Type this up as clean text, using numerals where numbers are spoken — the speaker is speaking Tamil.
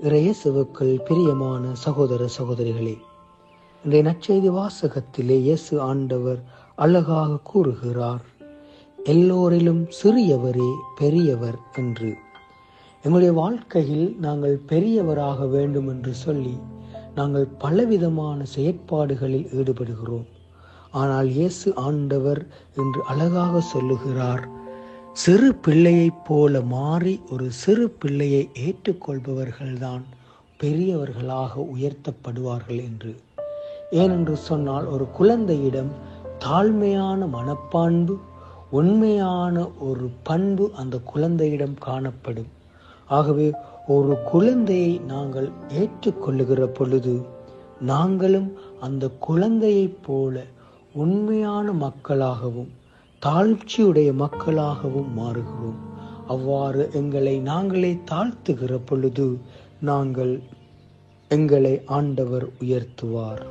இயேசுவுக்குள் பிரியமான சகோதர சகோதரிகளே, இன்றைய நற்செய்தி வாசகத்திலே இயேசு ஆண்டவர் அழகாக கூறுகிறார், எல்லோரிலும் சிறியவரே பெரியவர் என்று. எங்களுடைய வாழ்க்கையில் நாங்கள் பெரியவராக வேண்டும் என்று சொல்லி நாங்கள் பலவிதமான செயற்பாடுகளில் ஈடுபடுகிறோம். ஆனால் இயேசு ஆண்டவர் என்று அழகாக சொல்லுகிறார், சிறு பிள்ளையைப் போல மாறி ஒரு சிறு பிள்ளையை ஏற்றுக்கொள்பவர்கள்தான் பெரியவர்களாக உயர்த்தப்படுவார்கள் என்று. ஏனென்று சொன்னால், ஒரு குழந்தையிடம் தாழ்மையான மனப்பான்பு, உண்மையான ஒரு பண்பு அந்த குழந்தையிடம் காணப்படும். ஆகவே ஒரு குழந்தையை நாங்கள் ஏற்றுக்கொள்ளுகிற பொழுது நாங்களும் அந்த குழந்தையைப் போல உண்மையான மக்களாகவும் தாழ்ச்சியுடைய மக்களாகவும் மாறுகிறோம். அவ்வாறு எங்களை நாங்களே தாழ்த்துகிற பொழுது எங்களை ஆண்டவர் உயர்த்துவார்.